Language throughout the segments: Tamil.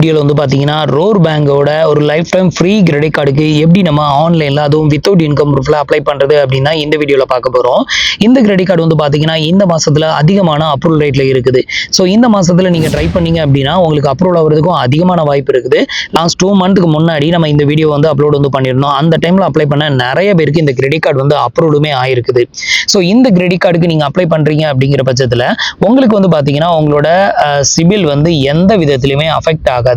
வீடியோல வந்து பாத்தீங்கன்னா ரோர் பேங்கோட ஒரு லைஃப் டைம் ஃப்ரீ கிரெடிட் கார்டுக்கு எப்படி நம்ம ஆன்லைன்ல அதுவும் வித்தவுட் இன்கம் ப்ரூஃப்ல அப்ளை பண்றது அப்படின்னா இந்த வீடியோல பார்க்க போறோம். இந்த கிரெடிட் கார்டு வந்து பாத்தீங்கன்னா இந்த மாசத்துல அதிகமான அப்ரூவல் ரேட்ல இருக்குது. ஸோ இந்த மாசத்துல நீங்க ட்ரை பண்ணீங்க அப்படின்னா உங்களுக்கு அப்ரூவல் ஆகிறதுக்கும் அதிகமான வாய்ப்பு இருக்குது. லாஸ்ட் 2 மந்த்துக்கு முன்னாடி நம்ம இந்த வீடியோ வந்து அப்லோட் வந்து பண்ணிருந்தோம். அந்த டைம்ல அப்ளை பண்ண நிறைய பேருக்கு இந்த கிரெடிட் கார்டு வந்து அப்ரூவ்டுமே ஆயிருக்குது. ஸோ இந்த கிரெடிட் கார்டுக்கு நீங்க அப்ளை பண்றீங்க அப்படிங்கிற பட்சத்துல உங்களுக்கு வந்து பாத்தீங்கன்னா உங்களோட சிபில் வந்து எந்த விதத்திலுமே அஃபெக்ட் ஆகாது.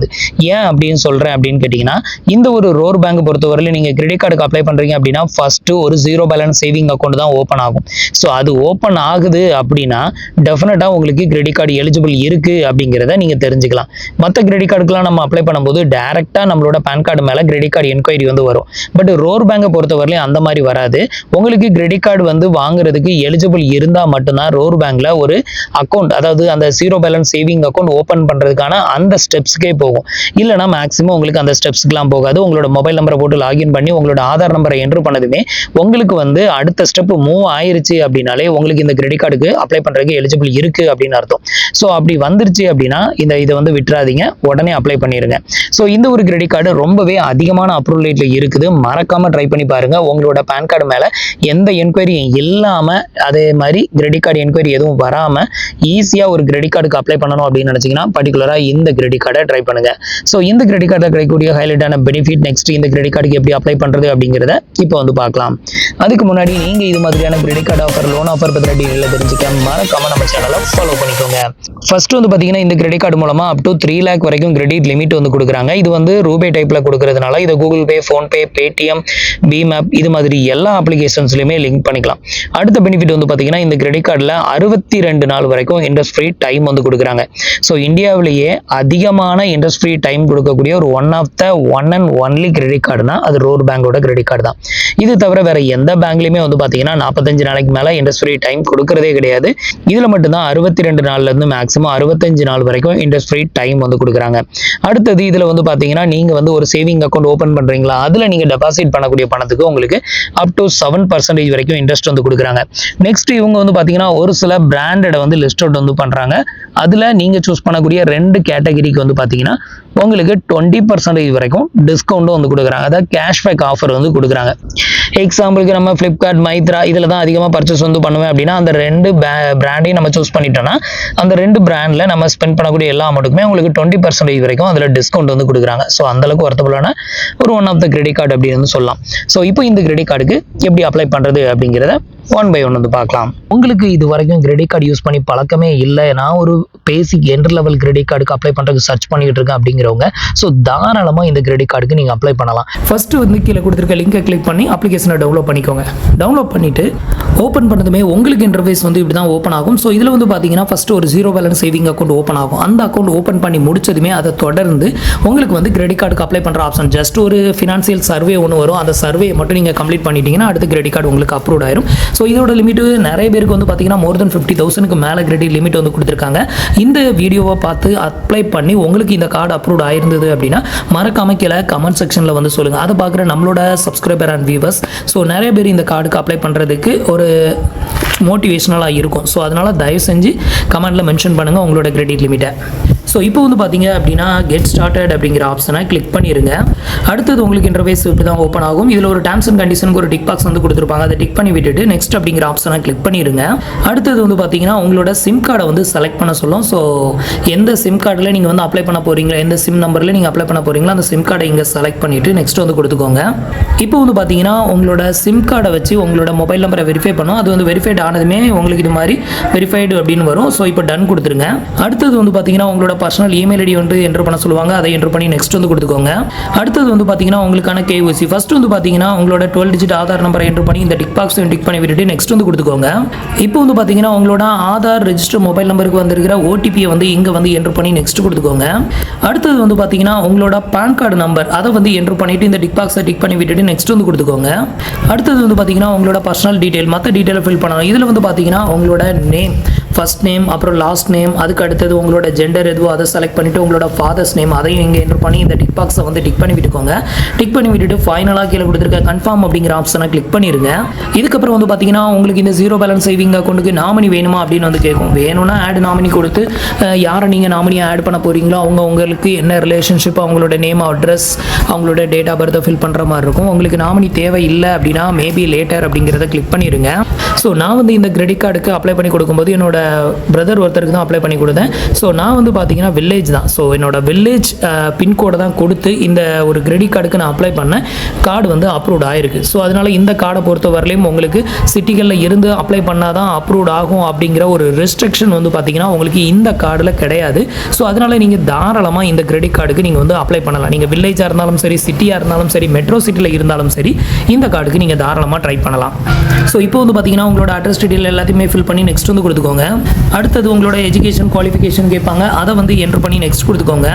ஏன் அப்படின்னு சொல்றேன் அப்படின்னு கேட்டீங்கன்னா, இந்த ஒரு ரோர் பேங்க் பொறுத்தவரையில நீங்க கிரெடிட் கார்டுக்கு அப்ளை பண்றீங்க அப்படின்னா ஃபர்ஸ்ட் ஒரு ஜீரோ பேலன்ஸ் சேவிங் அக்கௌண்ட் தான் ஓபன் ஆகும். ஸோ அது ஓபன் ஆகுது அப்படின்னா டெஃபினட்டா உங்களுக்கு கிரெடிட் கார்டு எலிஜிபிள் இருக்கு அப்படிங்கிறத நீங்க தெரிஞ்சுக்கலாம். மற்ற கிரெடிட் கார்டுக்கெல்லாம் நம்ம அப்ளை பண்ணும்போது டைரக்டா நம்மளோட பேன் கார்டு மேல கிரெடிட் கார்டு என்கொயரி வந்து வரும். பட் ரோர் பேங்கை பொறுத்தவரையிலும் அந்த மாதிரி வராது. உங்களுக்கு கிரெடிட் கார்டு வந்து வாங்குறதுக்கு எலிஜிபிள் இருந்தா மட்டும்தான் ரோர் பேங்க்ல ஒரு அக்கௌண்ட், அதாவது அந்த zero balance saving account open பண்றதுக்கான அந்த ஸ்டெப்ஸ்க்கே போகும். இல்லைனா மேக்ஸிமம் உங்களுக்கு அந்த ஸ்டெப்ஸ்க்குலாம் போகாது. உங்களோட மொபைல் நம்பரை போட்டு லாகின் பண்ணி உங்களோட ஆதார் நம்பரை என்ட்ரு பண்ணதுமே உங்களுக்கு வந்து அடுத்த ஸ்டெப் மூவ் ஆயிருச்சு அப்படின்னாலே உங்களுக்கு இந்த கிரெடிட் கார்டுக்கு அப்ளை பண்றதுக்கு எலிஜிபிள் இருக்கு அப்படின்னு அர்த்தம். ஸோ அப்படி வந்துருச்சு அப்படின்னா இதை வந்து விட்டுறாதீங்க, உடனே அப்ளை பண்ணிடுங்க. ஸோ இந்த ஒரு கிரெடிட் கார்டு ரொம்பவே அதிகமான அப்ரூவல் ரேட்ல இருக்குது. மறக்காம ட்ரை பண்ணி பாருங்க. உங்களோட பேன் கார்டு மேல எந்த என்கொயரியும் இல்லாம, அதே மாதிரி கிரெடிட் கார்டு என்கொயரி எதுவும் வராம ஈஸியா ஒரு கிரெடிட் கார்டுக்கு அப்ளை பண்ணணும் அப்படின்னு நினைச்சீங்கன்னா பர்டிகுலரா இந்த கிரெடிட் கார்டை ட்ரை பண்ணுங்க. ஸோ இந்த கிரெடிட் கார்டில் கிடைக்கக்கூடிய ஹைலைட்டான பெனிஃபிட், நெக்ஸ்ட் இந்த கிரெடிட் கார்டுக்கு எப்படி அப்ளை பண்றது அப்படிங்கிறத இப்போ வந்து பார்க்கலாம். அதுக்கு முன்னாடி நீங்க இது மாதிரியான credit card offer, loan offer பத்தின டீடைல தெரிஞ்சுக்க மறக்காம நம்ம சேனலை ஃபாலோ பண்ணிக்கோங்க. ஃபர்ஸ்ட் வந்து பாத்தீங்கன்னா இந்த கிரெடிட் கார்டு மூலமா அப் டு 3 lakh வரைக்கும் கிரெடிட் லிமிட் வந்து கொடுக்குறாங்க. இது வந்து ரூபே டைப்ல கொடுக்கறதுனால இதை Google Pay, PhonePe, Paytm, BHIM app இது மாதிரி எல்லா அப்ளிகேஷன்ஸ்லயுமே லிங்க் பண்ணிக்கலாம். அடுத்த பெனிஃபிட் வந்து பாத்தீங்கன்னா இந்த கிரெடிட் கார்டில் 62 நாள் வரைக்கும் இன்ட்ரெஸ்ட் ஃப்ரீ டைம் வந்து கொடுக்குறாங்க. ஸோ இந்தியாவிலேயே அதிகமான இன்ட்ரெஸ்ட் ஃப்ரீ டைம் கொடுக்கக்கூடிய ஒரு ஒன் அண்ட் ஒன்லி கிரெடிட் கார்டுனா அது ரோர் பேங்கோட கிரெடிட் கார்டு தான். இது தவிர வேற எந்த பேங்க்லயுமே வந்து பாத்தீங்கன்னா 45 நாளைக்கு மேல இன்ட்ரெஸ்ட் ஃப்ரீ டைம் கொடுக்கறதே கிடையாது. இதுல மட்டும்தான் 62 நாள்ல இருந்து மேக்ஸிமம் 65 நாள் வரைக்கும் இன்ட்ரெஸ்ட் ஃப்ரீ டைம் வந்து கொடுக்குறாங்க. அடுத்தது இதுல வந்து பாத்தீங்கன்னா நீங்க வந்து ஒரு சேவிங் அக்கௌண்ட் ஓபன் பண்றீங்களா, அதுல நீங்க டெபாசிட் பண்ணக்கூடிய பணத்துக்கு உங்களுக்கு அப் டு 7% வரைக்கும் இன்ட்ரெஸ்ட் வந்து கொடுக்குறாங்க. நெக்ஸ்ட் இவங்க வந்து பாத்தீங்கன்னா ஒரு சில பிராண்டட் வந்து லிஸ்ட் அவுட் வந்து பண்றாங்க. அதுல நீங்க சூஸ் பண்ணக்கூடிய 2 கேட்டகரிக்கு வந்து பாத்தீங்கன்னா உங்களுக்கு 20% வரைக்கும் டிஸ்கவுண்ட் வந்து கொடுக்குறாங்க. அதாவது கேஷ்பேக் ஆஃபர் வந்து கொடுக்குறாங்க. எக்ஸாம்பிளுக்கு நம்ம ஃப்ளிப்கார்ட், மைத்ரா இதில் தான் அதிகமாக பர்ச்சேஸ் வந்து பண்ணுவேன் அப்படின்னா அந்த 2 பிராண்டையும் நம்ம சூஸ் பண்ணிட்டோம்னா அந்த 2 பிராண்டில் நம்ம ஸ்பெண்ட் பண்ணக்கூடிய எல்லா அமௌண்ட்டுக்குமே உங்களுக்கு 20% வரைக்கும் அதில் டிஸ்கவுண்ட் வந்து கொடுக்குறாங்க. ஸோ அந்தளவுக்கு ஒர்த்தபுளான ஒரு one of the credit card அப்படின்னு வந்து சொல்லலாம். ஸோ இப்போ இந்த கிரெடிட் கார்டுக்கு எப்படி அப்ளை பண்ணுறது அப்படிங்கிறத ஒன் பை ஒன் வந்து பார்க்கலாம். உங்களுக்கு இது வரைக்கும் கிரெடிட் கார்டு யூஸ் பண்ணி பழக்கமே இல்லை, நான் ஒரு பேசிக் என்ட்ரி லெவல் கிரெடிட் கார்டுக்கு அப்ளை பண்ணுறதுக்கு சர்ச் பண்ணிட்டு இருக்கேன் அப்படிங்கிறவங்க ஸோ தாராளமாக இந்த கிரெடிட் கார்டுக்கு நீங்கள் அப்ளை பண்ணலாம். ஃபர்ஸ்ட் வந்து கீழே கொடுத்துருக்க லிங்கை கிளிக் பண்ணி அப்ளிகேஷனை டவுன்லோட் பண்ணிக்கோங்க. டவுன்லோட் பண்ணிட்டு ஓப்பன் பண்ணதுமே உங்களுக்கு இன்டர்ஃபேஸ் வந்து இப்படி தான் ஓப்பன் ஆகும். ஸோ இதில் வந்து பார்த்தீங்கன்னா ஃபர்ஸ்ட் ஒரு zero balance saving account open ஆகும். அந்த அக்கௌண்ட் ஓப்பன் பண்ணி முடிச்சதுமே அதை தொடர்ந்து உங்களுக்கு வந்து கிரெடிட் கார்டுக்கு அப்ளை பண்ணுற ஆப்ஷன், ஜஸ்ட் ஒரு ஃபினான்சியல் சர்வே ஒன்று வரும். அந்த சர்வே மட்டும் நீங்கள் கம்ப்ளீட் பண்ணிட்டீங்கன்னா அடுத்த கிரெடிட் கார்டு உங்களுக்கு அப்ரூவ் ஆயிரும். ஸோ இதோட லிமிட் நிறைய பேருக்கு வந்து பார்த்தீங்கன்னா மோர் தென் 50,000க்கு மேலே கிரெடிட் லிமிட் வந்து கொடுத்துருக்காங்க. இந்த வீடியோவை பார்த்து அப்ளை பண்ணி உங்களுக்கு இந்த கார்டு அப்ரூவ் ஆயிருந்தது அப்படின்னா மறக்காம கீழே கமெண்ட் செக்ஷனில் வந்து சொல்லுங்கள். அதை பார்க்குற நம்மளோட சப்ஸ்கிரைபர் அண்ட் வியூவர்ஸ் ஸோ நிறைய பேர் இந்த கார்டுக்கு அப்ளை பண்ணுறதுக்கு ஒரு மோட்டிவேஷனலாக இருக்கும். ஸோ அதனால் தயவு செஞ்சு கமெண்ட்டில் மென்ஷன் பண்ணுங்கள் உங்களோட கிரெடிட் லிமிட்டை. ஸோ இப்போ வந்து பார்த்தீங்க அப்படின்னா கெட் ஸ்டார்டட் அப்படிங்கிற ஆப்ஷனை கிளிக் பண்ணிடுங்க. அடுத்தது உங்களுக்கு இன்டர்ஃபேஸ் இப்படி தான் ஓப்பன் ஆகும். இதில் ஒரு டேர்ம்ஸ் அண்ட் கண்டிஷனுக்கு ஒரு டிக் பாக்ஸ் வந்து கொடுத்துருப்பாங்க. அதை டிக் பண்ணி விட்டுட்டு நெக்ஸ்ட் அப்படிங்கிற ஆப்ஷனை கிளிக் பண்ணிடுங்க. அடுத்தது வந்து பார்த்தீங்கன்னா உங்களோட சிம் கார்டை வந்து செலக்ட் பண்ண சொல்லும். ஸோ எந்த சிம் கார்டில் நீங்கள் வந்து அப்ளை பண்ண போகிறீங்களா, எந்த சிம் நம்பரில் நீங்கள் அப்ளை பண்ண போகிறீங்களா அந்த சிம் கார்டை இங்கே செலக்ட் பண்ணிவிட்டு நெக்ஸ்ட் வந்து கொடுத்துக்கோங்க. இப்போ வந்து பார்த்தீங்கன்னா உங்களோட சிம் கார்டை வச்சு உங்களோட மொபைல் நம்பரை வெரிஃபை பண்ணும். அது வந்து வெரிஃபைட் ஆனதுமே உங்களுக்கு இது மாதிரி வெரிஃபைடு அப்படின்னு வரும். ஸோ இப்போ டன் கொடுத்துருங்க. அடுத்தது வந்து பார்த்தீங்கன்னா உங்களோட பர்சனல் இமெயில் ஐடி வந்து என்டர் பண்ண சொல்லுவாங்க. அதை என்டர் பண்ணி நெக்ஸ்ட் வந்து கொடுத்துக்கோங்க. அடுத்தது வந்து பார்த்தீங்கன்னா உங்களுக்கான கேஒய்சி, ஃபர்ஸ்ட் வந்து பார்த்தீங்கன்னா உங்களோட 12 டிஜிட் ஆதார் நம்பரை என்டர் பண்ணி இந்த டிக் பாக்ஸ் டிக் பண்ணி விட்டுட்டு நெக்ஸ்ட் வந்து கொடுத்துக்கோங்க. இப்போ வந்து பார்த்தீங்கன்னா உங்களோட ஆதார் ரெஜிஸ்டர் மொபைல் நம்பருக்கு வந்திருக்கிற ஓடிபியை வந்து இங்கே வந்து என்டர் பண்ணி நெக்ஸ்ட் கொடுத்துக்கோங்க. அடுத்தது வந்து பார்த்தீங்கன்னா உங்களோட பேன் கார்டு நம்பர் அதை வந்து என்டர் பண்ணிட்டு இந்த டிக் பாக்ஸை டிக் பண்ணி விட்டுட்டு நெக்ஸ்ட் வந்து கொடுத்துக்கோங்க. அடுத்தது வந்து பார்த்தீங்கன்னா உங்களோட பர்சனல் டீடைல், மற்ற டீடைலை ஃபில் பண்ணணும். இதில் வந்து பார்த்தீங்கன்னா உங்களோட நேம், ஃபர்ஸ்ட் நேம், அப்புறம் லாஸ்ட் நேம், அதுக்கு அடுத்தது உங்களோட ஜெண்டர் எதுவாக அதை செலக்ட் பண்ணிவிட்டு உங்களோட ஃபாதர்ஸ் நேம் அதையும் இங்கே என்ட்ரு பண்ணி இந்த டிக் பாக்ஸை வந்து டிக் பண்ணி விட்டுக்கோங்க. டிக் பண்ணி விட்டுட்டு ஃபைனலாக கீழே கொடுத்துருக்க கன்ஃபார்ம் அப்படிங்கிற ஆப்ஷனை கிளிக் பண்ணிடுங்க. இதுக்கப்புறம் வந்து பார்த்தீங்கன்னா உங்களுக்கு இந்த ஜீரோ பேலன்ஸ் சேவிங் அக்கௌண்ட்டுக்கு நாமினி வேணுமா அப்படின்னு வந்து கேட்கும். வேணும்னா ஆட் நாமினி கொடுத்து யாரை நீங்கள் நாமினியை ஆட் பண்ண போகிறீங்களோ உங்களுக்கு என்ன ரிலேஷன்ஷிப், அவங்களோட நேம், அட்ரஸ், அவங்களோட டேட் ஆஃப் பர்த்தை ஃபில் பண்ணுற மாதிரி இருக்கும். உங்களுக்கு நாமினி தேவை இல்லை அப்படின்னா மேபி லேட்டர் அப்படிங்கிறத கிளிக் பண்ணிடுங்க. ஸோ நான் வந்து இந்த கிரெடிட் கார்டுக்கு அப்ளை பண்ணி கொடுக்கும்போது என்னோட பிரதர் ஒருத்தருக்கு தான் அப்ளை பண்ணி கொடுத்தேன். ஸோ நான் வந்து பார்த்தீங்கன்னா வில்லேஜ் தான். ஸோ என்னோட வில்லேஜ் பின்கோடை தான் கொடுத்து இந்த ஒரு கிரெடிட் கார்டுக்கு நான் அப்ளை பண்ணேன். கார்டு வந்து அப்ரூவ்ட் ஆயிருக்கு. ஸோ அதனால் இந்த கார்டை பொறுத்த வரலையும் உங்களுக்கு சிட்டிகளில் இருந்து அப்ளை பண்ணால் தான் அப்ரூவ்ட் ஆகும் அப்படிங்கிற ஒரு ரெஸ்ட்ரிக்ஷன் வந்து பார்த்தீங்கன்னா உங்களுக்கு இந்த கார்டில் கிடையாது. ஸோ அதனால் நீங்கள் தாராளமாக இந்த கிரெடிட் கார்டுக்கு நீங்கள் வந்து அப்ளை பண்ணலாம். நீங்கள் வில்லேஜாக இருந்தாலும் சரி, சிட்டியாக இருந்தாலும் சரி, மெட்ரோ சிட்டியில் இருந்தாலும் சரி, இந்த கார்டுக்கு நீங்கள் தாராளமாக ட்ரை பண்ணலாம். ஸோ இப்போ வந்து பார்த்தீங்கன்னா உங்களோட அட்ரஸ் டீட்டெயில் எல்லாத்தையுமே ஃபில் பண்ணி நெக்ஸ்ட் வந்து கொடுத்துக்கோங்க. அடுத்தது உங்களோட எஜுகேஷன் குவாலிஃபிகேஷன் கேட்பாங்க, அதை வந்து என்ட்ரு பண்ணி நெக்ஸ்ட் கொடுத்துக்கோங்க.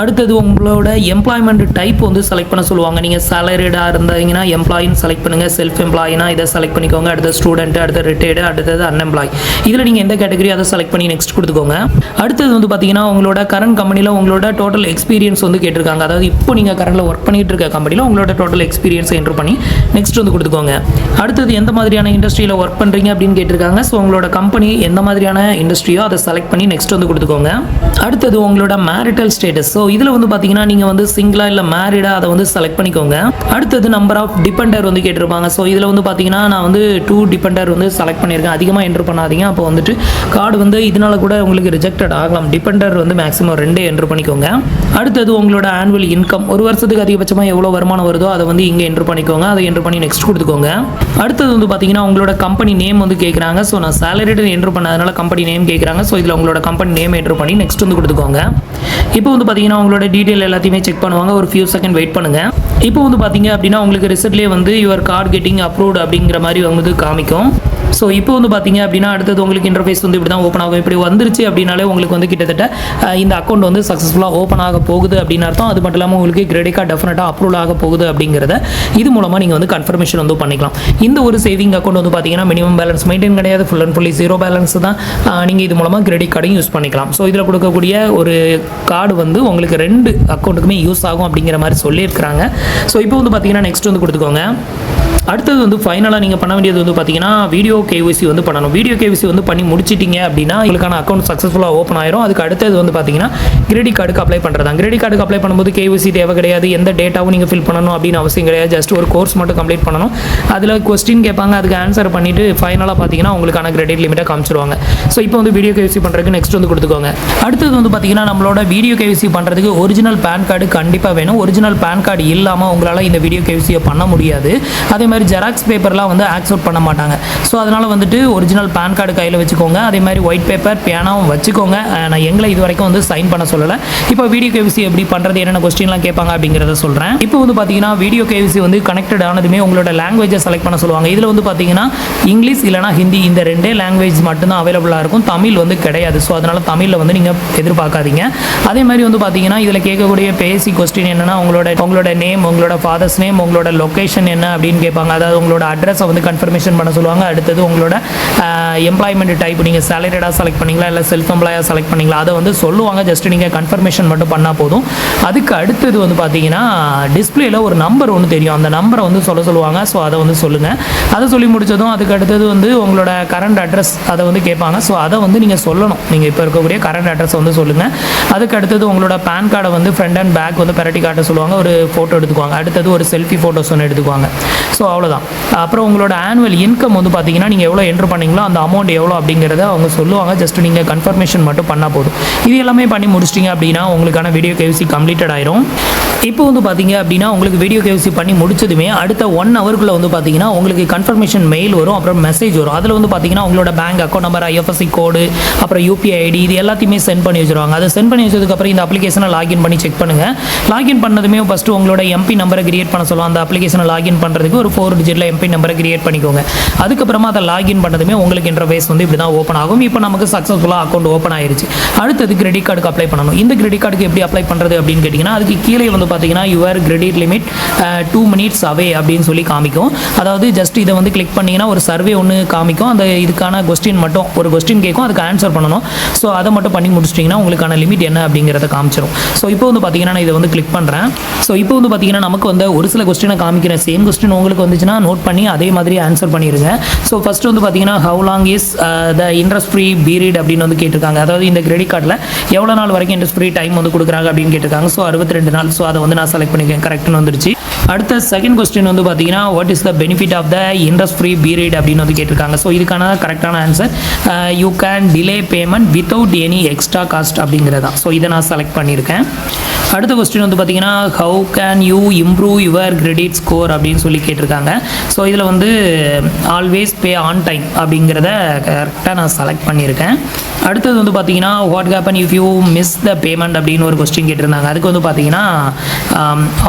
அடுத்தது உங்களோட எம்ப்ளாய்மெண்ட் டைப் வந்து செலக்ட் பண்ண சொல்லுவாங்க. நீங்கள் சேலரிடாக இருந்தீங்கன்னா எம்ப்ளாயின்னு செலக்ட் பண்ணுங்கள். செல்ஃப் எம்ப்ளாயினா இதை செலக்ட் பண்ணிக்கோங்க. அடுத்த ஸ்டூடெண்ட், அடுத்த ரிட்டையர்டு, அடுத்தது அன்எம்ப்ளாய். இதில் நீங்கள் எந்த கேட்டகரி அதை செலக்ட் பண்ணி நெக்ஸ்ட் கொடுத்துக்கோங்க. அடுத்தது வந்து பார்த்தீங்கன்னா உங்களோட கரண்ட் கம்பெனியில் உங்களோட டோட்டல் எக்ஸ்பீரியன்ஸ் வந்து கேட்டிருக்காங்க. அதாவது இப்போ நீங்கள் கரண்டில் ஒர்க் பண்ணிட்டு இருக்க கம்பெனியில் உங்களோட டோட்டல் எக்ஸ்பீரியன்ஸ் என்ட்ரு பண்ணி நெக்ஸ்ட் வந்து கொடுத்துக்கோங்க. அடுத்தது எந்த மாதிரியான இண்டஸ்ட்ரியில் ஒர்க் பண்ணுறீங்க அப்படின்னு கேட்டிருக்காங்க. ஸோ உங்களோட கம்பெனி எந்த மாதிரியான இண்டஸ்ட்ரியோ அதை செலக்ட் பண்ணி நெக்ஸ்ட் வந்து கொடுத்துக்கோங்க. அடுத்தது உங்களோட மேரிட்டல் ஸ்டேட்டஸ். ஸோ இதில் வந்து பார்த்தீங்கன்னா நீங்கள் வந்து சிங்கிளா இல்லை மேரிடா அதை வந்து செலக்ட் பண்ணிக்கோங்க. அடுத்தது நம்பர் ஆஃப் டிபெண்டர் வந்து கேட்டிருப்பாங்க. ஸோ இதில் வந்து பார்த்தீங்கன்னா நான் வந்து 2 டிபெண்டர் வந்து செலக்ட் பண்ணியிருக்கேன். அதிகமாக என்ட்ரு பண்ணாதீங்க. அப்போ வந்துட்டு கார்டு வந்து இதனால கூட உங்களுக்கு ரிஜெக்டட் ஆகலாம். டிபெண்டர் வந்து மேக்ஸிமம் 2 என்ட்ரு பண்ணிக்கோங்க. அடுத்தது உங்களோட ஆனுவல் இன்கம், ஒரு வருஷத்துக்கு அதிகபட்சமாக எவ்வளோ வருமானம் வருதோ அதை வந்து இங்கே என்ட்ரு பண்ணிக்கோங்க. அதை என்ட்ரு பண்ணி நெக்ஸ்ட் கொடுத்துக்கோங்க. அடுத்தது வந்து பார்த்தீங்கன்னா உங்களோட கம்பெனி நேம் வந்து கேட்குறாங்க. ஸோ நான் சேலரிடு என்ட்ரு பண்ணதுனால கம்பெனி நேம் கேட்குறாங்க. ஸோ இதில் உங்களோட கம்பெனி நேம் என்ட்ரு பண்ணி நெக்ஸ்ட் வந்து கொடுத்துக்கோங்க. இப்போ வந்து பார்த்தீங்கன்னா உங்களோட டீட்டெயில் எல்லாத்தையுமே செக் பண்ணுவாங்க. ஒரு ஃபியூ செகண்ட் வெயிட் பண்ணுங்கள். இப்போ வந்து பார்த்தீங்க அப்படின்னா உங்களுக்கு ரிசல்ட்லேயே வந்து யுவர் கார்டு கெட்டிங் அப்ரூவ்ட் அப்படிங்கிற மாதிரி வந்து காமிக்கும். ஸோ இப்போ வந்து பார்த்தீங்க அப்படின்னா அடுத்தது உங்களுக்கு இன்டர்ஃபேஸ் வந்து இப்படி தான் ஓப்பன் ஆகும். இப்படி வந்துருச்சு அப்படின்னாலே உங்களுக்கு வந்து கிட்டத்தட்ட இந்த அக்கௌண்ட் வந்து சக்ஸஸ்ஃபுல்லாக ஓப்பன் ஆக போகுது அப்படின்னு அர்த்தம். அது மட்டும் இல்லாமல் உங்களுக்கு கிரெடிட் கார்டு டெஃபினட்டாக அப்ரூவல் ஆக போகுது அப்படிங்கிறத இது மூலமாக நீங்கள் வந்து கன்ஃபர்மேஷன் வந்து பண்ணிக்கலாம். இந்த ஒரு சேவிங் அக்கௌண்ட் வந்து பார்த்தீங்கன்னா மினிமம் பேலன்ஸ் மெயின்டைன் கிடையாது, full and fully zero balance தான். நீங்கள் இது மூலமாக கிரெடிட் கார்டையும் யூஸ் பண்ணிக்கலாம். ஸோ இதில் கொடுக்கக்கூடிய ஒரு கார்டு வந்து உங்களுக்கு 2 அக்கௌண்ட்டுக்குமே யூஸ் ஆகும் அப்படிங்கிற மாதிரி சொல்லியிருக்கிறாங்க. ஸோ இப்போ வந்து பார்த்தீங்கன்னா நெக்ஸ்ட் வந்து கொடுத்துக்கோங்க. அடுத்தது வந்து ஃபைனலாக நீங்கள் பண்ண வேண்டியது வந்து பார்த்தீங்கன்னா வீடியோ கேவிசி வந்து பண்ணணும். வீடியோ கேவிசி வந்து பண்ணி முடிச்சிட்டிங்க அப்படின்னா உங்களுக்கான அக்கௌண்ட் சக்ஸஸ்ஃபுல்லாக ஓப்பன் ஆயிரும். அதுக்கு அடுத்தது வந்து பார்த்தீங்கன்னா கிரெடிட் கார்டுக்கு அப்ளை பண்ணுறது. கிரெடிட் கார்டுக்கு அப்ளை பண்ணும்போது கேவிசி தேவை கிடையாது, எந்த டேட்டாவும் நீங்கள் ஃபில் பண்ணணும் அப்படின்னு அவசியம் கிடையாது. ஜஸ்ட் ஒரு கோர்ஸ் மட்டும் கம்ப்ளீட் பண்ணணும். அதில் கொஸ்டின் கேட்பாங்க, அதுக்கு ஆன்சர் பண்ணிவிட்டு ஃபைனலாக பார்த்தீங்கன்னா உங்களுக்கான கிரெடிட் லிமிட்டை காமிச்சிருவாங்க. ஸோ இப்போ வந்து வீடியோ கேவிசி பண்ணுறதுக்கு நெக்ஸ்ட் வந்து கொடுத்துக்கோங்க. அடுத்தது வந்து பார்த்தீங்கன்னா நம்மளோட வீடியோ கேவிசி பண்ணுறதுக்கு ஒரிஜினல் பேன் கார்டு கண்டிப்பாக வேணும். ஒரிஜினல் பேன் கார்டு இல்லாமல் உங்களால் இந்த வீடியோ கேவிசியை பண்ண முடியாது. அதே மாதிரி ஜெராக்ஸ் பேப்பர்லாம் வந்து ஆக்செப்ட் பண்ண மாட்டாங்க. ஸோ அதனால் வந்துட்டு ஒரிஜினல் பேன் கார்டு கையில் வச்சுக்கோங்க. அதே மாதிரி ஒயிட் பேப்பர் பேனாவும் வச்சுக்கோங்க. நான் எங்களை இது வரைக்கும் வந்து சைன் பண்ண சொல்லலை. இப்போ வீடியோ கேவிசி எப்படி பண்ணுறது, என்னென்ன கொஸ்டின்லாம் கேட்பாங்க அப்படிங்கிறத சொல்கிறேன். இப்போ வந்து பார்த்தீங்கன்னா வீடியோ கேவிசி வந்து கனெக்டட் ஆனதுமே உங்களோட லாங்குவேஜை செலக்ட் பண்ண சொல்லுவாங்க. இதில் வந்து பார்த்தீங்கன்னா இங்கிலீஷ் இல்லைனா ஹிந்தி, இந்த 2 லாங்குவேஜ் மட்டும்தான் அவைலபிளாக இருக்கும். தமிழ் வந்து கிடையாது. ஸோ அதனால் தமிழில் வந்து நீங்கள் எதிர்பார்க்காதீங்க. அதே மாதிரி வந்து பார்த்தீங்கன்னா இதில் கேட்கக்கூடிய பேசி கொஸ்டின் என்னென்னா உங்களோட நேம், உங்களோட ஃபாதர்ஸ் நேம், உங்களோட லொக்கேஷன் என்ன அப்படின்னு கேட்பாங்க. அதாவது உங்களோட அட்ரஸை வந்து கன்ஃபர்மேஷன் பண்ண சொல்லுவாங்க. அடுத்தது உங்களோட எம்ப்ளாய்மெண்ட் டைப், நீங்கள் சேலரிடாக செலக்ட் பண்ணிங்களா இல்லை செல்ஃப் எம்ப்ளாயாக செலக்ட் பண்ணிங்களா அதை வந்து சொல்லுவாங்க. ஜஸ்ட் நீங்கள் கன்ஃபர்மேஷன் மட்டும் பண்ணால் போதும். அதுக்கு அடுத்தது வந்து பார்த்தீங்கன்னா டிஸ்பிளேல ஒரு நம்பர் ஒன்று தெரியும். அந்த நம்பரை வந்து சொல்லுவாங்க. ஸோ அதை வந்து சொல்லுங்கள். அதை சொல்லி முடிச்சதும் அதுக்கு அடுத்தது வந்து உங்களோட கரண்ட் அட்ரஸ் அதை வந்து கேட்பாங்க. ஸோ அதை வந்து நீங்கள் சொல்லணும். நீங்கள் இப்போ இருக்கக்கூடிய கரண்ட் அட்ரஸ் வந்து சொல்லுங்கள். அதுக்கு அடுத்தது உங்களோட பேன் கார்டை வந்து ஃப்ரண்ட் அண்ட் பேக் வந்து பெரட்டி காட்ட சொல்லுவாங்க. ஒரு ஃபோட்டோ எடுத்துக்குவாங்க. அடுத்தது ஒரு செல்ஃபி ஃபோட்டோஸ் ஒன்று எடுத்துக்குவாங்க. ஸோ அவ்வளோதான். அப்புறம் உங்களோட ஆனுவல் இன்கம் வந்து பார்த்தீங்கன்னா நீங்கள் எவ்வளோ என்ட்ரு பண்ணீங்களோ அந்த அமௌண்ட் எவ்வளோ அப்படிங்கிறத அவங்க சொல்லுவாங்க. ஜஸ்ட் நீங்கள் கன்ஃபர்மேஷன் மட்டும் பண்ணால் போதும். இது எல்லாமே பண்ணி முடிச்சிட்டிங்க அப்படின்னா உங்களுக்கான வீடியோ கேவிசி கம்ப்ளீட்டட் ஆயிரும். இப்போ வந்து பார்த்தீங்க அப்படின்னா உங்களுக்கு வீடியோ கேவிசி பண்ணி முடிச்சதுமே அடுத்த 1 ஹவருக்குள்ளே வந்து பார்த்தீங்கன்னா உங்களுக்கு கன்ஃபர்மேஷன் மெயில் வரும், அப்புறம் மெசேஜ் வரும். அதில் வந்து பார்த்தீங்கன்னா உங்களோட பேங்க் அக்கௌண்ட் நம்பர், IFSC கோடு, அப்புறம் UPI ID இது எல்லாத்தையுமே சென்ட் பண்ணி வச்சுருவாங்க. அதை சென்ட் பண்ணி வச்சதுக்கப்புறம் இந்த அப்ளிகேஷனை லாகின் பண்ணி செக் பண்ணுங்கள். லாகின் பண்ணதுமே ஃபஸ்ட்டு உங்களோட MP நம்பரை கிரியேட் பண்ண சொல்லுவோம். அந்த அப்ளிகேஷனை லாகின் பண்ணுறதுக்கு ஒரு 4 டிஜிட்டில் எம்பின் நம்பரை கிரியேட் பண்ணிக்கோங்க. அதுக்கப்புறமா அதை லாகின் பண்ணதுமே உங்களுக்கு இன்டர்ஃபேஸ் வந்து இப்படி தான் ஓப்பன் ஆகும். இப்போ நமக்கு சக்ஸஸ்ஃபுல்லாக அக்கௌண்ட் ஓப்பன் ஆயிருச்சு. அடுத்தது கிரெடிட் கார்டுக்கு அப்ளை பண்ணணும். இந்த கிரெடிட் கார்டுக்கு எப்படி அப்ளை பண்ணுறது அப்படின்னு கேட்டிங்கன்னா, அதுக்கு கீழே வந்து பார்த்தீங்கன்னா யுவர் கிரெடிட் லிமிட் 2 minutes அவே அப்படின்னு சொல்லி காமிக்கும். அதாவது ஜஸ்ட் இதை வந்து கிளிக் பண்ணிங்கன்னா ஒரு சர்வே ஒன்று காமிக்கும். அந்த இதுக்கான கொஸ்டின் மட்டும் ஒரு கொஸ்டின் கேட்கும், அதுக்கு ஆன்சர் பண்ணணும். ஸோ அதை மட்டும் பண்ணி முடிச்சிட்டிங்கன்னா உங்களுக்கான லிமிட் என்ன அப்படிங்கிறத காமிச்சிடும். ஸோ இப்போ வந்து பார்த்தீங்கன்னா நான் இதை வந்து கிளிக் பண்ணுறேன். ஸோ இப்போ வந்து பார்த்தீங்கன்னா நமக்கு வந்து ஒரு சில கொஸ்டினை காமிக்கிறேன். சேம் கொஸ்டின் உங்களுக்கு வந்துச்சுன்னா நோட் பண்ணி அதே மாதிரி ஆன்சர் பண்ணிடுங்க. ஸோ ஃபஸ்ட்டு வந்து பார்த்தீங்கன்னா how long is the interest free period அப்படின்னு வந்து கேட்டிருக்காங்க. அதாவது இந்த கிரெடிட் கார்டில் எவ்வளோ நாள் வரைக்கும் இன்ட்ரெஸ்ட் ஃப்ரீ டைம் வந்து கொடுக்குறாங்க அப்படின்னு கேட்டிருக்காங்க. ஸோ 62 நாள். ஸோ அதை வந்து நான் செலக்ட் பண்ணிக்கிறேன். கரெக்ட்னு வந்துருச்சு. அடுத்த செகண்ட் கொஸ்டின் வந்து பார்த்தீங்கன்னா what is the benefit of the interest free period அப்படின்னு வந்து கேட்டிருக்காங்க. ஸோ இதுக்கான கரெக்டான answer you can delay payment without any extra cost அப்படிங்கிறதா. ஸோ இதை நான் செலக்ட் பண்ணியிருக்கேன். அடுத்த கொஸ்டின் வந்து பார்த்தீங்கன்னா how can you improve your credit score அப்படின்னு சொல்லி கேட்டிருக்காங்க. ஸோ இதில் வந்து ஆல்வேஸ் பே ஆன் டைம் அப்படிங்கிறத கரெக்டாக நான் செலக்ட் பண்ணியிருக்கேன். அடுத்தது வந்து பார்த்தீங்கன்னா what happen if you miss the payment அப்படின்னு ஒரு கொஸ்டின் கேட்டிருந்தாங்க. அதுக்கு வந்து பார்த்தீங்கன்னா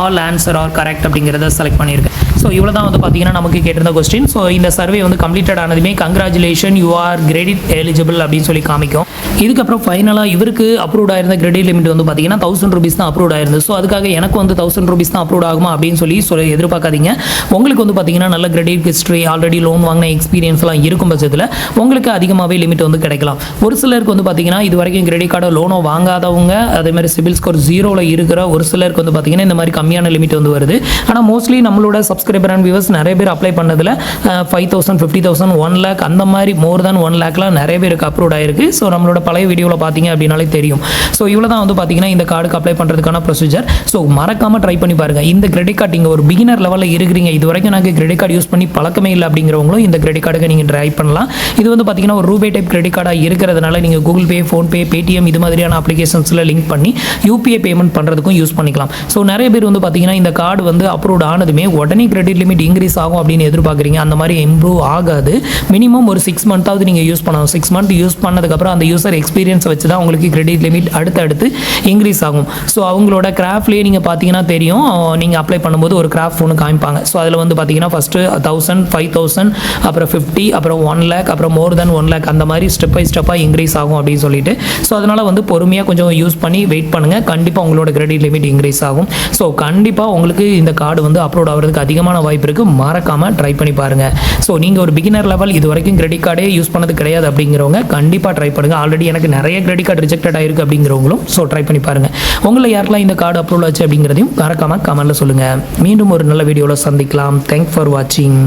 ஆல் ஆன்சர் ஆர் கரெக்ட் அப்படிங்கிறத செலக்ட் பண்ணியிருக்கேன். ஸோ இவ்வளோ தான் வந்து பார்த்தீங்கன்னா நமக்கு கேட்டிருந்த கொஸ்டின். ஸோ இந்த சர்வே வந்து கம்ப்ளீட்டட் ஆனதுமே congratulation you are credit eligible அப்படின்னு சொல்லி காமிக்கும். இதுக்கப்புறம் ஃபைனலாக இவருக்கு அப்ரூவ் ஆயிருந்த கிரெடிட் லிமிட் வந்து பார்த்தீங்கன்னா 1000 rupees தான் அப்ரூவ் ஆயிருந்தது. ஸோ அதுக்காக எனக்கு வந்து 1000 rupees தான் அப்ரூவ் ஆகுமா அப்படின்னு சொல்லி எதிர்பார்க்காதீங்க. உங்களுக்கு வந்து பார்த்தீங்கன்னா நல்ல கிரெடிட் ஹிஸ்ட்ரி, ஆல்ரெடி லோன் வாங்கின எக்ஸ்பீரியன்ஸ்லாம் இருக்கும் பட்சத்தில் உங்களுக்கு அதிகமாகவே லிமிட் வந்து கிடைக்கலாம். ஒரு சிலருக்கு வந்து பார்த்தீங்கன்னா இது வரைக்கும் கிரெடிட் கார்டோ லோனோ வாங்காதவங்க, அதே மாதிரி சிபில் ஸ்கோர் 0ல் இருக்கிற ஒரு சிலருக்கு வந்து பார்த்தீங்கன்னா இந்த மாதிரி கம்மியான லிமிட் வந்து வருது. ஆனால் மோஸ்ட்லி நம்மளோட சப்ஸ்கிரைபர் அண்ட் வியூவர்ஸ் நிறைய பேர் அப்ளை பண்ணதில் 5,000, 50,000, 1 lakh அந்த மாதிரி மோர் தேன் 1 lakhலாம் நிறைய பேருக்கு அப்ரூவ் ஆயிருக்கு. ஸோ நம்மளோட பழைய வீடியோவில் பார்த்தீங்க அப்படின்னாலே தெரியும். ஸோ இவ்வளோ தான் வந்து பார்த்தீங்கன்னா இந்த கார்டுக்கு அப்ளை பண்ணுறதுக்கான ப்ரொசீஜர். ஸோ மறக்காமல் ட்ரை பண்ணி பாருங்கள். இந்த கிரெடிட் கார்டு நீங்கள் ஒரு பிகினர் லெவலில் இருக்கிறீங்க, இது வரைக்கும் எனக்கு கிரெடிட் கார்டு யூஸ் பண்ணி பழக்கமே இல்லை அப்படிங்கிறவங்களும் இந்த கிரெடிட் கார்டுக்கு நீங்கள் ட்ரை பண்ணலாம். இது வந்து பார்த்தீங்கன்னா ஒரு ரூபே டைப் கிரெடிட் கார்டாக இருக்கிறதுனால நீங்கள் கூகுள் பே, ஃபோன்பே, பேடிஎம் இது மாதிரியான அப்ளிகேஷன்ஸில் லிங்க் பண்ணி யூபிஐ பேமெண்ட் பண்ணுறதுக்கும் யூஸ் பண்ணிக்கலாம். ஸோ நிறைய பேர் வந்து பார்த்தீங்கன்னா இந்த கார்டு வந்து அப்ரூவ் ஆனதுமே உடனே கிரெடிட் லிமிட் இன்க்ரீஸ் ஆகும் அப்படின்னு எதிர்பார்க்குறீங்க. அந்த மாதிரி இம்ப்ரூவ் ஆகாது. மினிமம் ஒரு 6 month நீங்கள் யூஸ் பண்ணணும். 6 month யூஸ் பண்ணதுக்கப்புறம் அந்த யூசர் எக்ஸ்பீரியன்ஸை வச்சு தான் உங்களுக்கு கிரெடிட் லிமிட் அடுத்து இன்க்ரீஸ் ஆகும். ஸோ அவங்களோட கிராஃப்ட்லேயே நீங்கள் பார்த்தீங்கன்னா தெரியும், நீங்கள் அப்ளை பண்ணும்போது ஒரு கிராஃப்ட் ஒன்று காமிப்பாங்க. ஸோ அதில் வந்து பார்த்தீங்கன்னா ஃபஸ்ட்டு 1000, 5,000, அப்புறம் 50, அப்புறம் 1 lakh, அப்புறம் மோர் தென் 1 lakh அந்த மாதிரி ஸ்டெப் பை ஸ்டெப்பாக இன்க்ரீஸ் ஆகும் அப்படின்னு சொல்லிட்டு. ஸோ அதனால் வந்து பொறுமையாக கொஞ்சம் யூஸ் பண்ணி வெயிட் பண்ணுங்கள். கண்டிப்பாக உங்களோட கிரெடிட் லிமிட் இன்க்ரீஸ் ஆகும். ஸோ கண்டிப்பாக உங்களுக்கு இந்த கார்டு வந்து அப்லோட் ஆகிறதுக்கு அதிகமான வாய்ப்பு இருக்குது. மறக்காமல் ட்ரை பண்ணி பாருங்கள். ஸோ நீங்கள் ஒரு பிகினர் லெவல் இது வரைக்கும் கிரெடிட் கார்டே யூஸ் பண்ணது கிடையாது அப்படிங்கிறவங்க கண்டிப்பாக ட்ரை பண்ணுங்கள். ஆல்ரெடி எனக்கு நிறைய கிரெடிட் கார்டு ரிஜெக்டட் ஆயிருக்கு அப்படிங்கிறவங்களும் ஸோ ட்ரை பண்ணி பாருங்கள். உங்களை யாருக்கெல்லாம் இந்த கார்டு அப்லோட் ஆச்சு அப்படிங்கிறதையும் மறக்காமல் கமெண்ட்டில் சொல்லுங்கள். மீண்டும் ஒரு நல்ல வீடியோவில் சந்திக்கலாம். தேங்க்ஸ் ஃபார் வாட்சிங்.